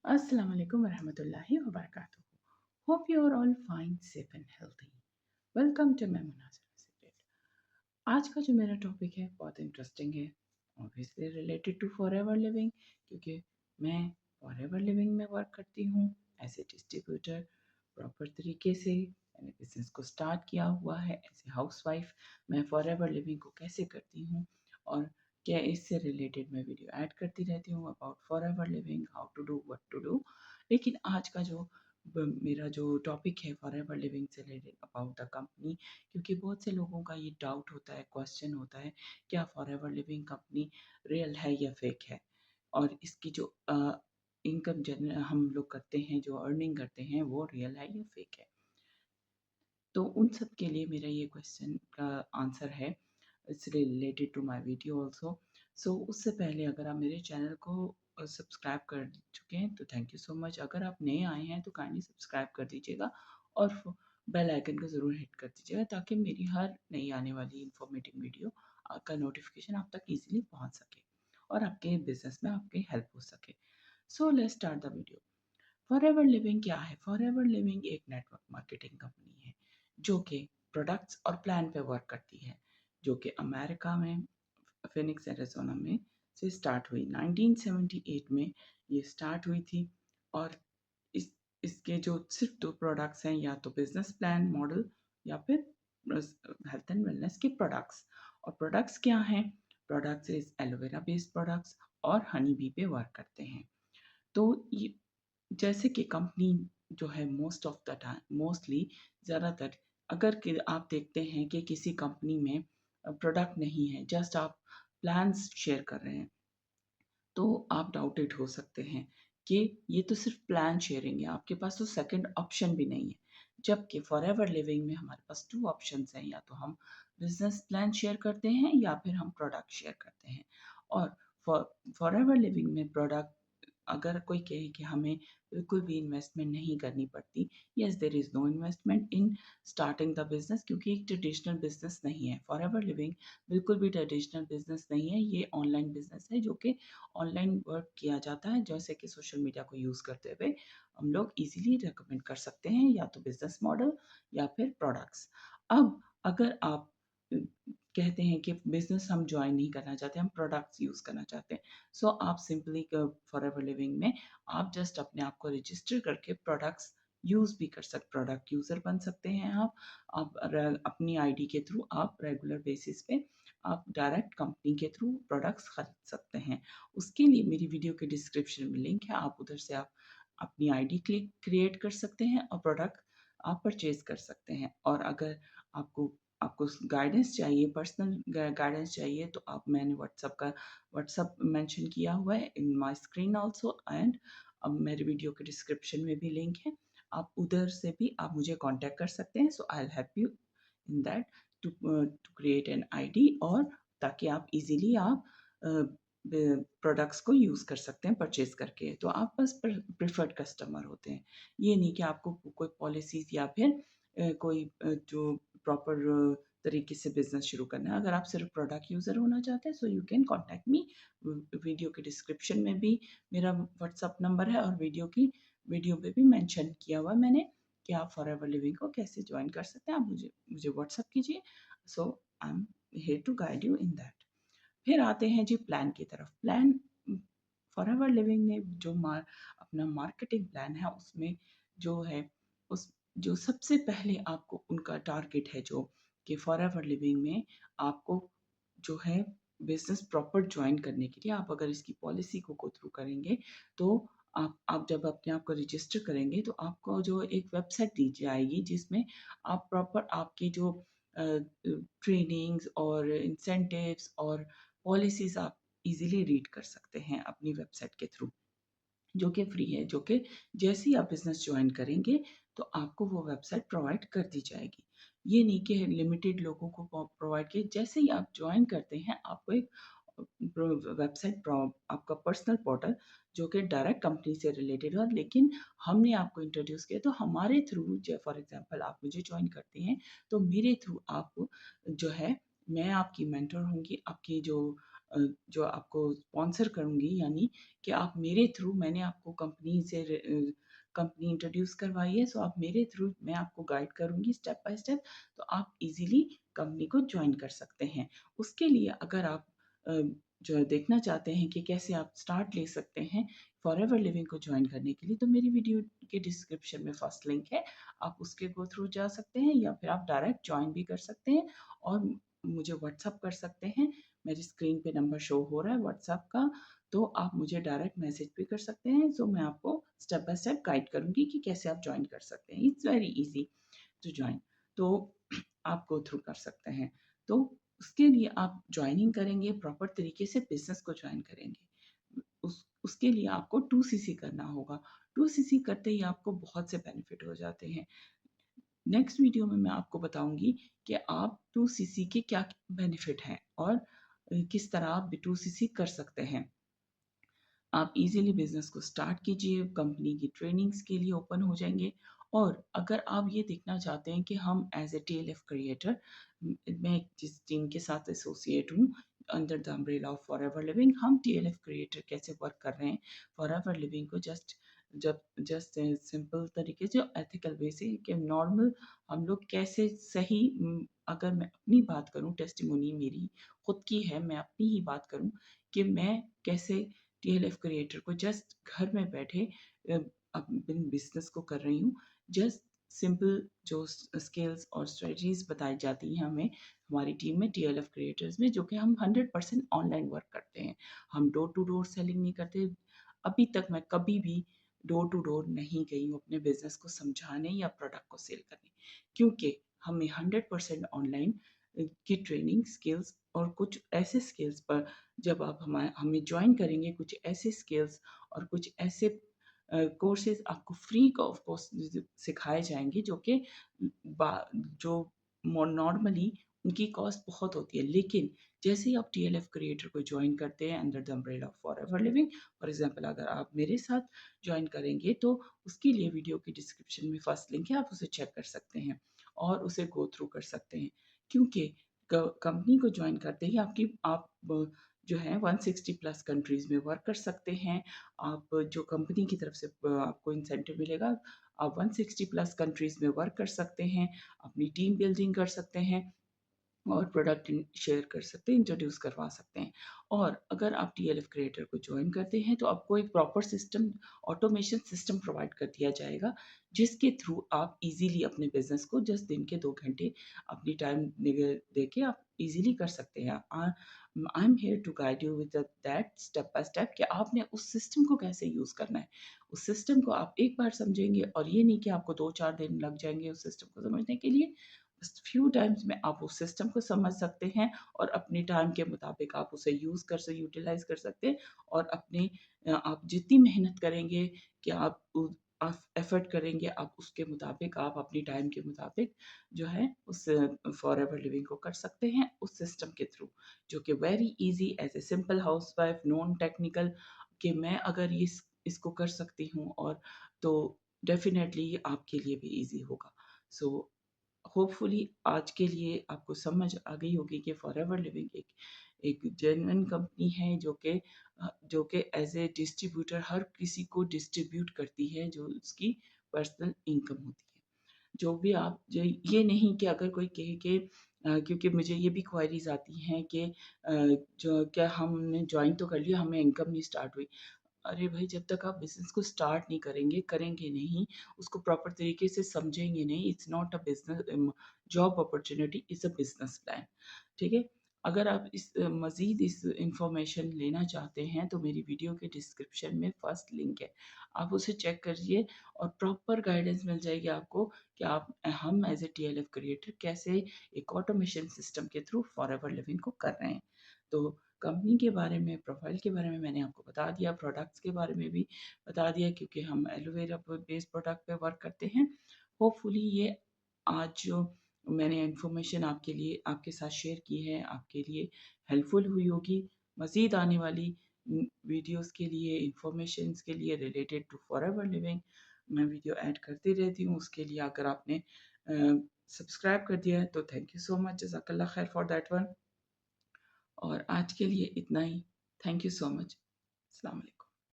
Assalamu alaikum warahmatullahi wabarakatuh. Hope you are all fine, safe and healthy. Welcome to Memonas Secret. आज का जो मेरा topic है बहुत इंटरेस्टिंग है, obviously related to forever living, क्योंकि मैं फॉरएवर लिविंग में वर्क करती हूँ एज ए डिस्ट्रीब्यूटर। प्रॉपर तरीके से मैंने बिजनेस को स्टार्ट किया हुआ है एज ए हाउसवाइफ। मैं फॉरएवर लिविंग को कैसे करती हूँ और क्या इससे रिलेटेड मैं वीडियो ऐड करती रहती हूँ about forever living, how to do, what to do. लेकिन आज का जो मेरा जो टॉपिक है फॉरएवर लिविंग से रिलेटेड अबाउट द कंपनी, क्योंकि बहुत से लोगों का ये डाउट होता है, क्वेश्चन होता है, क्या फॉरएवर लिविंग कंपनी रियल है या फेक है, और इसकी जो इनकम जनर हम लोग करते हैं, जो अर्निंग करते हैं, वो रियल है या फेक है। तो उन सब के लिए मेरा ये क्वेश्चन का आंसर है, it's related to my video also. So उससे पहले अगर आप मेरे चैनल को सब्सक्राइब कर चुके हैं तो थैंक यू सो मच। अगर आप नए आए हैं तो काइंडली सब्सक्राइब कर दीजिएगा और बेल आइकन को ज़रूर हिट कर दीजिएगा ताकि मेरी हर नई आने वाली इंफॉर्मेटिव वीडियो का नोटिफिकेशन आप तक ईजिली पहुंच सके और आपके बिजनेस में आपकी हेल्प हो सके। So let's start the video. Forever living क्या है? फॉरएवर लिविंग एक नेटवर्क मार्केटिंग कंपनी है जो कि प्रोडक्ट्स और प्लान पे वर्क करती है, जो कि अमेरिका में फिनिक्स एरिज़ोना में से स्टार्ट हुई। 1978 में ये स्टार्ट हुई थी और इस इसके जो सिर्फ 2 प्रोडक्ट्स हैं, या तो बिज़नेस प्लान मॉडल या फिर हेल्थ एंड वेलनेस के प्रोडक्ट्स। और प्रोडक्ट्स क्या हैं? Products is aloe vera based products और हनी बी पे वर्क करते हैं। तो ये जैसे कि कंपनी जो है most of the time mostly ज़्यादातर, अगर कि आप देखते हैं कि किसी कंपनी में प्रोडक्ट नहीं है, जस्ट आप प्लान्स शेयर कर रहे हैं, तो आप डाउटेड हो सकते हैं कि ये तो सिर्फ प्लान शेयरिंग है, आपके पास तो सेकंड ऑप्शन भी नहीं है। जबकि फॉरएवर लिविंग में हमारे पास 2 ऑप्शंस हैं, या तो हम बिज़नेस प्लान शेयर करते हैं या फिर हम प्रोडक्ट शेयर करते हैं। और फॉरएवर लिविंग में प्रोडक्ट, अगर कोई कहे कि हमें बिल्कुल भी इन्वेस्टमेंट नहीं करनी पड़ती, yes there is no investment in starting the business, क्योंकि एक ट्रेडिशनल बिज़नेस नहीं है। फॉरएवर लिविंग बिल्कुल भी ट्रेडिशनल बिज़नेस नहीं है, ये ऑनलाइन बिज़नेस है जो कि ऑनलाइन वर्क किया जाता है, जैसे कि सोशल मीडिया को यूज़ करते हुए हम लोग इजीली रेकमेंड कर सकते हैं या तो बिजनेस मॉडल या फिर प्रोडक्ट्स। अब अगर आप कहते हैं कि बिजनेस हम ज्वाइन नहीं करना चाहते, हम प्रोडक्ट्स यूज़ करना चाहते हैं, सो आप सिंपली फॉरएवर लिविंग में आप जस्ट अपने आप को रजिस्टर करके प्रोडक्ट्स यूज़ भी कर सकते, प्रोडक्ट यूज़र बन सकते हैं आप अपनी आईडी के थ्रू आप रेगुलर बेसिस पे आप डायरेक्ट कंपनी के थ्रू प्रोडक्ट्स खरीद सकते हैं। उसके लिए मेरी वीडियो के डिस्क्रिप्शन में लिंक है, आप उधर से आप अपनी आईडी क्रिएट कर सकते हैं और प्रोडक्ट आप परचेज़ कर सकते हैं। और अगर आपको आपको गाइडेंस चाहिए, पर्सनल गाइडेंस चाहिए, तो आप मैंने व्हाट्सएप मेंशन किया हुआ है in my screen also, and अब मेरे वीडियो के डिस्क्रिप्शन में भी लिंक है। आप उधर से भी आप मुझे कॉन्टैक्ट कर सकते हैं। So I will help you in that to create an ID, और ताकि आप इजीली आप प्रोडक्ट्स को यूज़ कर सकते हैं परचेज़ करके। तो आप बस प्रेफर्ड कस्टमर होते हैं। ये नहीं कि आपको कोई पॉलिसीज़ या फिर कोई जो प्रॉपर तरीके से बिज़नेस शुरू करना है। अगर आप सिर्फ प्रोडक्ट यूज़र होना चाहते हैं, so you can contact me. Video के डिस्क्रिप्शन में भी मेरा व्हाट्सएप नंबर है और वीडियो पे भी मेंशन किया हुआ है मैंने कि आप फॉरएवर लिविंग को कैसे जॉइन कर सकते हैं। आप मुझे मुझे व्हाट्सएप कीजिए। So I am here to guide you in that. फिर आते हैं जी प्लान की तरफ। प्लान फॉरएवर लिविंग में जो अपना मार्केटिंग प्लान है, उसमें जो है उस जो सबसे पहले आपको उनका टारगेट है, जो कि फॉरएवर लिविंग में आपको जो है बिजनेस प्रॉपर ज्वाइन करने के लिए, आप अगर इसकी पॉलिसी को गो थ्रू करेंगे, तो आप जब अपने आप को रजिस्टर करेंगे तो आपको जो एक वेबसाइट दी जाएगी जिसमें आप प्रॉपर आपकी जो ट्रेनिंग्स और इंसेंटिव्स और पॉलिसीज़ आप इज़िली रीड कर सकते हैं अपनी वेबसाइट के थ्रू, जो कि फ्री है, जो कि जैसे ही आप बिज़नेस जॉइन करेंगे, तो आपको वो वेबसाइट प्रोवाइड कर दी जाएगी। ये नहीं कि लिमिटेड लोगों को प्रोवाइड किए, जैसे ही आप जॉइन करते हैं, आपको एक वेबसाइट आपका पर्सनल पोर्टल, जो कि डायरेक्ट कंपनी से रिलेटेड हो, लेकिन हमने आपको इंट्रोड्यूस किया, तो हमारे थ्रू फॉर एग्ज़ाम्पल आप मुझे जॉइन करते हैं, तो मेरे थ्रू आप जो है, मैं आपकी मेंटर होंगी, आपकी जो जो आपको स्पॉन्सर करूँगी, यानी कि आप मेरे थ्रू, मैंने आपको कंपनी इंट्रोड्यूस करवाई है, सो आप मेरे थ्रू मैं आपको गाइड करूँगी स्टेप बाय स्टेप, तो आप ईज़िली कंपनी को जॉइन कर सकते हैं। उसके लिए अगर आप अ, जो देखना चाहते हैं कि कैसे आप स्टार्ट ले सकते हैं फॉरएवर लिविंग को जॉइन करने के लिए, तो मेरी वीडियो के डिस्क्रिप्शन में फर्स्ट लिंक है, आप उसके गो थ्रू जा सकते हैं या फिर आप डायरेक्ट जॉइन भी कर सकते हैं और मुझे व्हाट्सअप कर सकते हैं। मेरी स्क्रीन पे नंबर शो हो रहा है व्हाट्सएप का, तो आप मुझे डायरेक्ट मैसेज भी कर सकते हैं। सो मैं आपको स्टेप बाय स्टेप गाइड करूँगी कि कैसे आप जॉइन कर सकते हैं। It's very easy to join, तो आप गो थ्रू कर सकते हैं। तो उसके लिए आप जॉइनिंग करेंगे, प्रॉपर तरीके से बिज़नेस को जॉइन करेंगे। उसके लिए आपको 2सीसी करना होगा। 2सीसी करते ही आपको बहुत से बेनिफिट हो जाते हैं। नेक्स्ट वीडियो में मैं आपको बताऊँगी कि आप 2सीसी के क्या बेनिफिट हैं और किस तरह आप 2सीसी कर सकते हैं। आप इजीली बिजनेस को स्टार्ट कीजिए, कंपनी की ट्रेनिंग्स के लिए ओपन हो जाएँगे। और अगर आप ये देखना चाहते हैं कि हम एज़ अ टीएलएफ क्रिएटर, मैं जिस टीम के साथ एसोसिएट हूँ under the umbrella of forever living, हम टीएलएफ क्रिएटर कैसे वर्क कर रहे हैं फॉरएवर लिविंग को जस्ट सिंपल तरीके से एथिकल वे से, कि नॉर्मल हम लोग कैसे सही, अगर मैं अपनी बात करूँ, टेस्टिमोनी मेरी खुद की है, मैं अपनी ही बात करूँ कि मैं कैसे टीएलएफ क्रिएटर को जस्ट घर में बैठे अ, अपने बिजनेस को कर रही हूँ। जस्ट सिंपल जो स्किल्स और स्ट्रेटजीज बताई जाती हैं हमें हमारी टीम में टीएलएफ क्रिएटर्स में, जो कि हम 100% ऑनलाइन वर्क करते हैं। हम डोर टू डोर सेलिंग नहीं करते। अभी तक मैं कभी भी डोर टू डोर नहीं गई हूँ अपने बिजनेस को समझाने या प्रोडक्ट को सेल करने, क्योंकि हमें 100% ऑनलाइन की ट्रेनिंग स्किल्स और कुछ ऐसे स्किल्स पर, जब आप हमें जॉइन करेंगे, कुछ ऐसे स्किल्स और कुछ ऐसे कोर्सेज आपको फ्री ऑफ कॉस्ट सिखाए जाएंगे, जो कि जो नॉर्मली उनकी कॉस्ट बहुत होती है, लेकिन जैसे ही आप टीएलएफ क्रिएटर को ज्वाइन करते हैं under the umbrella of forever living, for example अगर आप मेरे साथ ज्वाइन करेंगे, तो उसके लिए वीडियो के डिस्क्रिप्शन में फर्स्ट लिंक है, आप उसे चेक कर सकते हैं और उसे गो थ्रू कर सकते हैं। क्योंकि कंपनी को ज्वाइन करते ही आप जो है 160 प्लस कंट्रीज में वर्क कर सकते हैं। आप जो कंपनी की तरफ से आपको इंसेंटिव मिलेगा, आप 160 प्लस कंट्रीज में वर्क कर सकते हैं, अपनी टीम बिल्डिंग कर सकते हैं और प्रोडक्ट शेयर कर सकते हैं, इंट्रोड्यूस करवा सकते हैं। और अगर आप टीएलएफ क्रिएटर को ज्वाइन करते हैं, तो आपको एक proper system, automation system provide कर दिया जाएगा, जिसके थ्रू आप इजीली अपने बिजनेस को जस्ट दिन के 2 घंटे अपनी टाइम दे के आप इजीली कर सकते हैं। I am here to guide you with that step by step, कि आपने उस सिस्टम को कैसे यूज़ करना है। उस सिस्टम को आप एक बार समझेंगे, और ये नहीं कि आपको 2-4 दिन लग जाएंगे उस सिस्टम को समझने के लिए। बस फ्यू टाइम्स में आप उस सिस्टम को समझ सकते हैं और अपने टाइम के मुताबिक आप उसे यूटिलाइज कर सकते हैं। और अपने आप जितनी मेहनत करेंगे, कि आप एफर्ट करेंगे, आप उसके मुताबिक, आप अपनी टाइम के मुताबिक जो है उस फॉरएवर लिविंग को कर सकते हैं उस सिस्टम के थ्रू, जो कि very easy as a simple housewife, non technical, कि मैं अगर इसको कर सकती हूँ, और तो डेफिनेटली आपके लिए भी इजी होगा। सो होपफुली आज के लिए आपको समझ आ गई होगी कि फॉरएवर लिविंग एक एक जेन्युइन कंपनी है, जो कि एज ए डिस्ट्रीब्यूटर हर किसी को डिस्ट्रीब्यूट करती है, जो उसकी पर्सनल इनकम होती है। जो भी आप जो ये नहीं कि अगर कोई कहे कि क्योंकि मुझे ये भी क्वेरीज आती हैं कि जो क्या हमने ज्वाइन तो कर लिया, हमें इनकम नहीं स्टार्ट हुई। अरे भाई, जब तक आप बिज़नेस को स्टार्ट नहीं करेंगे, करेंगे नहीं, उसको प्रॉपर तरीके से समझेंगे नहीं, it's not a business job opportunity, is a business plan. ठीक है? अगर आप मज़ीद इस इन्फॉर्मेशन लेना चाहते हैं, तो मेरी वीडियो के डिस्क्रिप्शन में फर्स्ट लिंक है। आप उसे चेक करिए और प्रॉपर गाइडेंस मिल जाएगी आपको कि हम एज़ ए टीएलएफ क्रिएटर कैसे एक ऑटोमेशन सिस्टम के थ्रू फॉरएवर लिविंग को कर रहे हैं। तो कंपनी के बारे में, प्रोफाइल के बारे में मैंने आपको बता दिया, प्रोडक्ट्स के बारे में भी बता दिया, क्योंकि हम एलोवेरा बेस्ड प्रोडक्ट पे वर्क करते हैं। होपफुली ये आज जो मैंने इन्फॉर्मेशन आपके साथ शेयर की है, आपके लिए हेल्पफुल हुई होगी। मज़ीद आने वाली वीडियोस के लिए, इन्फॉर्मेशंस के लिए रिलेटेड टू फॉरएवर लिविंग, मैं वीडियो ऐड करती रहती हूँ। उसके लिए अगर आपने सब्सक्राइब कर दिया है, तो थैंक यू सो मच, जज़ाकल्लाह खैर फॉर दैट वन। और आज के लिए इतना ही। Thank you so much. अस्सलाम वालेकुम।